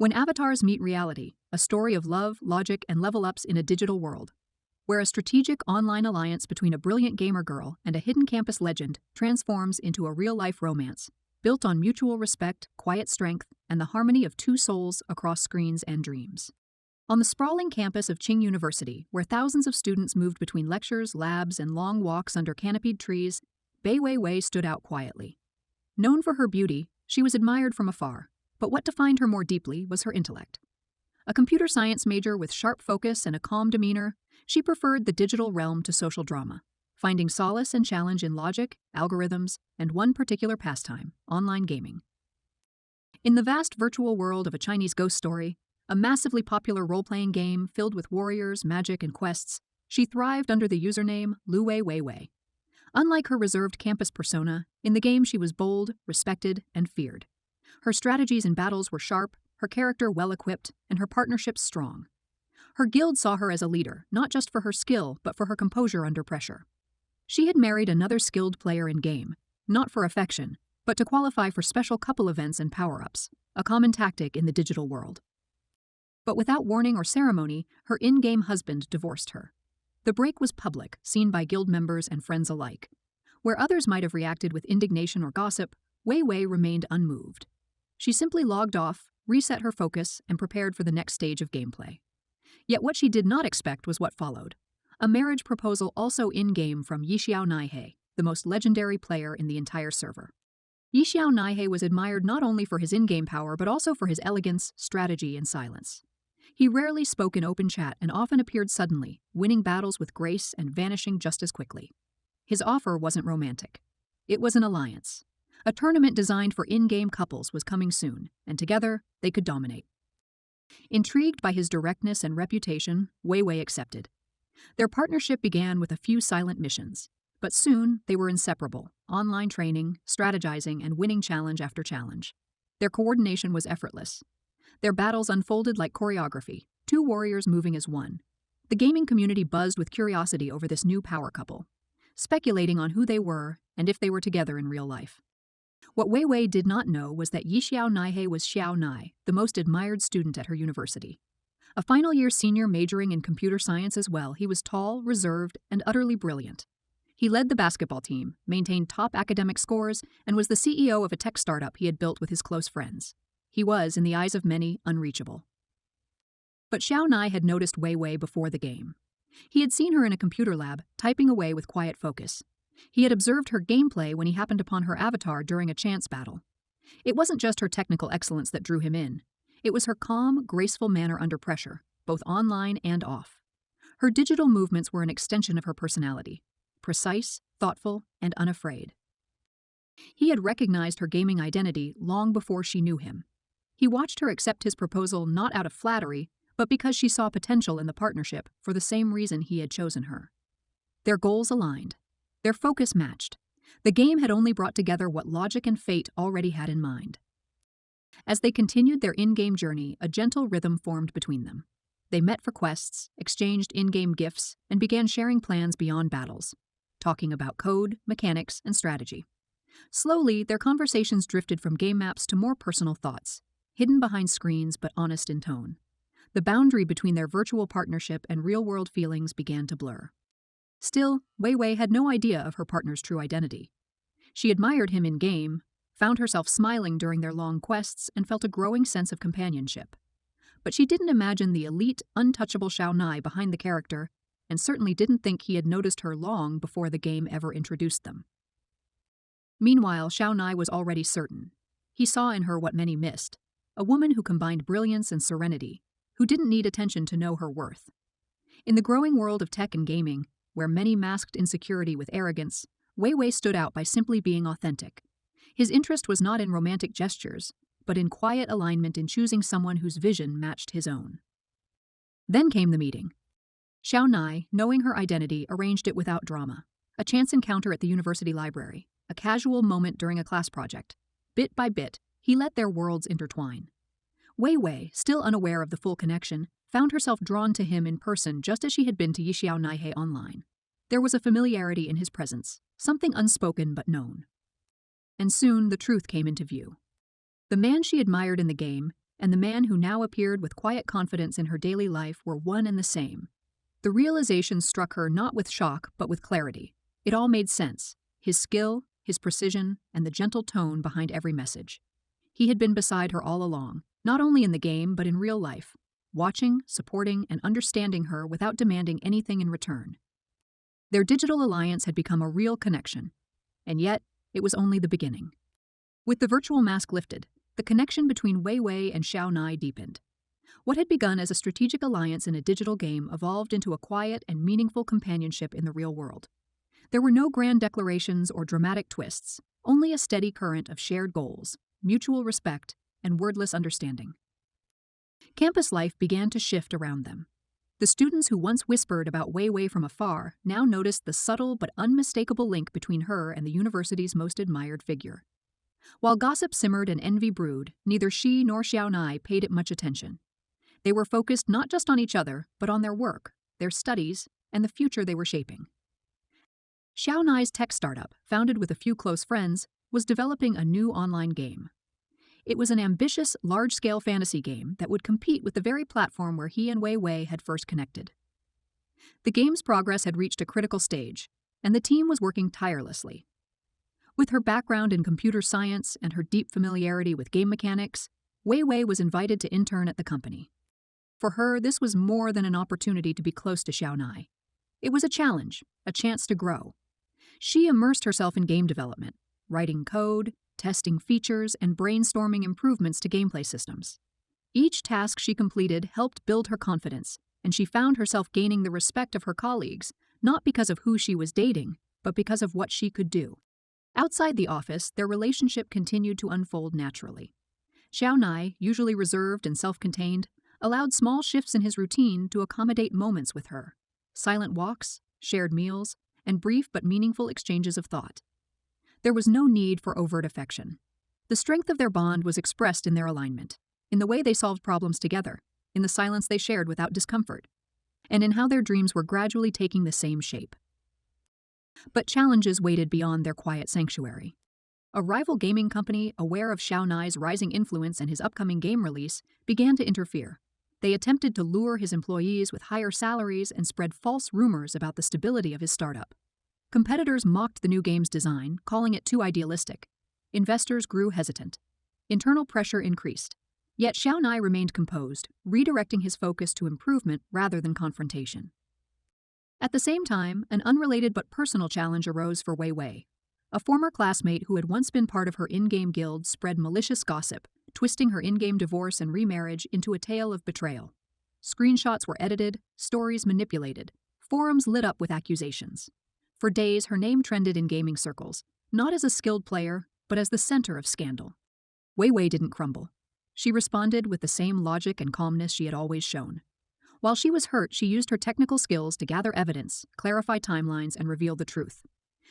When avatars meet reality, a story of love, logic, and level-ups in a digital world, where a strategic online alliance between a brilliant gamer girl and a hidden campus legend transforms into a real-life romance, built on mutual respect, quiet strength, and the harmony of two souls across screens and dreams. On the sprawling campus of Qing University, where thousands of students moved between lectures, labs, and long walks under canopied trees, Bai Weiwei stood out quietly. Known for her beauty, she was admired from afar, but what defined her more deeply was her intellect. A computer science major with sharp focus and a calm demeanor, she preferred the digital realm to social drama, finding solace and challenge in logic, algorithms, and one particular pastime, online gaming. In the vast virtual world of a Chinese ghost story, a massively popular role-playing game filled with warriors, magic, and quests, she thrived under the username Luwei Weiwei. Unlike her reserved campus persona, in the game she was bold, respected, and feared. Her strategies in battles were sharp, her character well-equipped, and her partnerships strong. Her guild saw her as a leader, not just for her skill, but for her composure under pressure. She had married another skilled player in-game, not for affection, but to qualify for special couple events and power-ups, a common tactic in the digital world. But without warning or ceremony, her in-game husband divorced her. The break was public, seen by guild members and friends alike. Where others might have reacted with indignation or gossip, Weiwei remained unmoved. She simply logged off, reset her focus, and prepared for the next stage of gameplay. Yet what she did not expect was what followed. A marriage proposal also in-game from Yixiao Naihei, the most legendary player in the entire server. Yixiao Naihei was admired not only for his in-game power but also for his elegance, strategy, and silence. He rarely spoke in open chat and often appeared suddenly, winning battles with grace and vanishing just as quickly. His offer wasn't romantic. It was an alliance. A tournament designed for in-game couples was coming soon, and together, they could dominate. Intrigued by his directness and reputation, Weiwei accepted. Their partnership began with a few silent missions, but soon they were inseparable, online training, strategizing, and winning challenge after challenge. Their coordination was effortless. Their battles unfolded like choreography, two warriors moving as one. The gaming community buzzed with curiosity over this new power couple, speculating on who they were and if they were together in real life. What Weiwei did not know was that Yixiao Naihei was Xiao Nai, the most admired student at her university. A final-year senior majoring in computer science as well, he was tall, reserved, and utterly brilliant. He led the basketball team, maintained top academic scores, and was the CEO of a tech startup he had built with his close friends. He was, in the eyes of many, unreachable. But Xiao Nai had noticed Weiwei before the game. He had seen her in a computer lab, typing away with quiet focus. He had observed her gameplay when he happened upon her avatar during a chance battle. It wasn't just her technical excellence that drew him in. It was her calm, graceful manner under pressure, both online and off. Her digital movements were an extension of her personality, precise, thoughtful, and unafraid. He had recognized her gaming identity long before she knew him. He watched her accept his proposal not out of flattery, but because she saw potential in the partnership for the same reason he had chosen her. Their goals aligned. Their focus matched. The game had only brought together what logic and fate already had in mind. As they continued their in-game journey, a gentle rhythm formed between them. They met for quests, exchanged in-game gifts, and began sharing plans beyond battles, talking about code, mechanics, and strategy. Slowly, their conversations drifted from game maps to more personal thoughts, hidden behind screens but honest in tone. The boundary between their virtual partnership and real-world feelings began to blur. Still, Weiwei had no idea of her partner's true identity. She admired him in-game, found herself smiling during their long quests, and felt a growing sense of companionship. But she didn't imagine the elite, untouchable Xiao Nai behind the character, and certainly didn't think he had noticed her long before the game ever introduced them. Meanwhile, Xiao Nai was already certain. He saw in her what many missed, a woman who combined brilliance and serenity, who didn't need attention to know her worth. In the growing world of tech and gaming, where many masked insecurity with arrogance, Weiwei stood out by simply being authentic. His interest was not in romantic gestures, but in quiet alignment in choosing someone whose vision matched his own. Then came the meeting. Xiao Nai, knowing her identity, arranged it without drama. A chance encounter at the university library, a casual moment during a class project. Bit by bit, he let their worlds intertwine. Weiwei, still unaware of the full connection, found herself drawn to him in person just as she had been to Yixiao Naihei online. There was a familiarity in his presence, something unspoken but known. And soon the truth came into view. The man she admired in the game, and the man who now appeared with quiet confidence in her daily life were one and the same. The realization struck her not with shock, but with clarity. It all made sense: his skill, his precision, and the gentle tone behind every message. He had been beside her all along, not only in the game but in real life, watching, supporting, and understanding her without demanding anything in return. Their digital alliance had become a real connection, and yet it was only the beginning. With the virtual mask lifted, the connection between Wei Wei and Xiao Nai deepened. What had begun as a strategic alliance in a digital game evolved into a quiet and meaningful companionship in the real world. There were no grand declarations or dramatic twists, only a steady current of shared goals, mutual respect, and wordless understanding. Campus life began to shift around them. The students who once whispered about Wei Wei from afar now noticed the subtle but unmistakable link between her and the university's most admired figure. While gossip simmered and envy brewed, neither she nor Xiao Nai paid it much attention. They were focused not just on each other, but on their work, their studies, and the future they were shaping. Xiao Nai's tech startup, founded with a few close friends, was developing a new online game. It was an ambitious, large-scale fantasy game that would compete with the very platform where he and Wei Wei had first connected. The game's progress had reached a critical stage, and the team was working tirelessly. With her background in computer science and her deep familiarity with game mechanics, Wei Wei was invited to intern at the company. For her, this was more than an opportunity to be close to Xiao Nai. It was a challenge, a chance to grow. She immersed herself in game development, writing code, testing features, and brainstorming improvements to gameplay systems. Each task she completed helped build her confidence, and she found herself gaining the respect of her colleagues, not because of who she was dating, but because of what she could do. Outside the office, their relationship continued to unfold naturally. Xiao Nai, usually reserved and self-contained, allowed small shifts in his routine to accommodate moments with her: silent walks, shared meals, and brief but meaningful exchanges of thought. There was no need for overt affection. The strength of their bond was expressed in their alignment, in the way they solved problems together, in the silence they shared without discomfort, and in how their dreams were gradually taking the same shape. But challenges waited beyond their quiet sanctuary. A rival gaming company, aware of Xiao Nai's rising influence and his upcoming game release, began to interfere. They attempted to lure his employees with higher salaries and spread false rumors about the stability of his startup. Competitors mocked the new game's design, calling it too idealistic. Investors grew hesitant. Internal pressure increased. Yet Xiao Nai remained composed, redirecting his focus to improvement rather than confrontation. At the same time, an unrelated but personal challenge arose for Wei Wei. A former classmate who had once been part of her in-game guild spread malicious gossip, twisting her in-game divorce and remarriage into a tale of betrayal. Screenshots were edited, stories manipulated, forums lit up with accusations. For days, her name trended in gaming circles, not as a skilled player, but as the center of scandal. Wei Wei didn't crumble. She responded with the same logic and calmness she had always shown. While she was hurt, she used her technical skills to gather evidence, clarify timelines, and reveal the truth.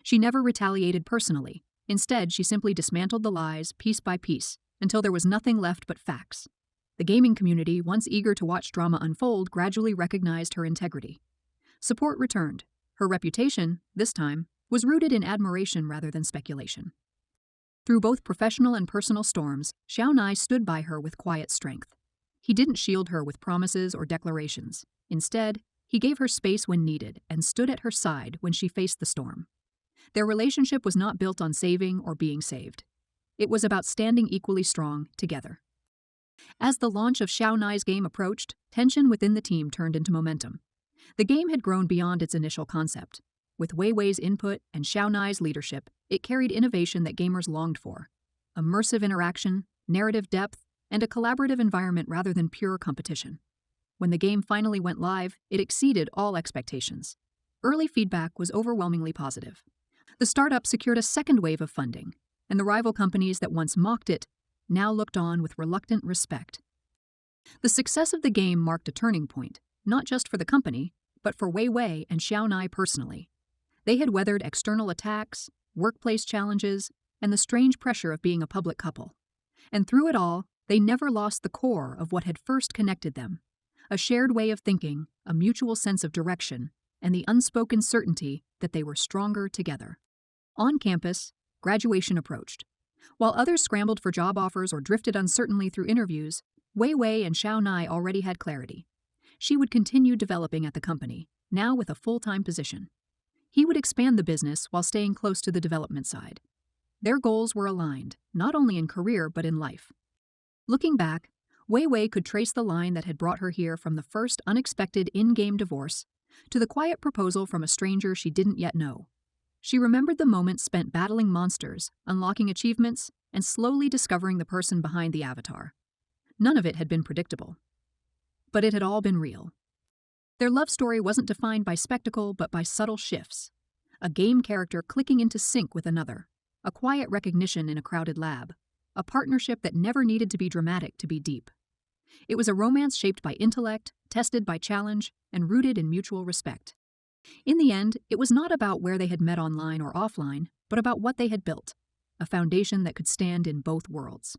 She never retaliated personally. Instead, she simply dismantled the lies piece by piece, until there was nothing left but facts. The gaming community, once eager to watch drama unfold, gradually recognized her integrity. Support returned. Her reputation, this time, was rooted in admiration rather than speculation. Through both professional and personal storms, Xiao Nai stood by her with quiet strength. He didn't shield her with promises or declarations. Instead, he gave her space when needed and stood at her side when she faced the storm. Their relationship was not built on saving or being saved. It was about standing equally strong together. As the launch of Xiao Nai's game approached, tension within the team turned into momentum. The game had grown beyond its initial concept. With Wei Wei's input and Xiao Nai's leadership, it carried innovation that gamers longed for: immersive interaction, narrative depth, and a collaborative environment rather than pure competition. When the game finally went live, it exceeded all expectations. Early feedback was overwhelmingly positive. The startup secured a second wave of funding, and the rival companies that once mocked it now looked on with reluctant respect. The success of the game marked a turning point, not just for the company, but for Wei Wei and Xiao Nai personally. They had weathered external attacks, workplace challenges, and the strange pressure of being a public couple. And through it all, they never lost the core of what had first connected them: a shared way of thinking, a mutual sense of direction, and the unspoken certainty that they were stronger together. On campus, graduation approached. While others scrambled for job offers or drifted uncertainly through interviews, Wei Wei and Xiao Nai already had clarity. She would continue developing at the company, now with a full-time position. He would expand the business while staying close to the development side. Their goals were aligned, not only in career but in life. Looking back, Wei Wei could trace the line that had brought her here from the first unexpected in-game divorce to the quiet proposal from a stranger she didn't yet know. She remembered the moments spent battling monsters, unlocking achievements, and slowly discovering the person behind the avatar. None of it had been predictable. But it had all been real. Their love story wasn't defined by spectacle but by subtle shifts. A game character clicking into sync with another, a quiet recognition in a crowded lab, a partnership that never needed to be dramatic to be deep. It was a romance shaped by intellect, tested by challenge, and rooted in mutual respect. In the end, it was not about where they had met online or offline, but about what they had built, a foundation that could stand in both worlds.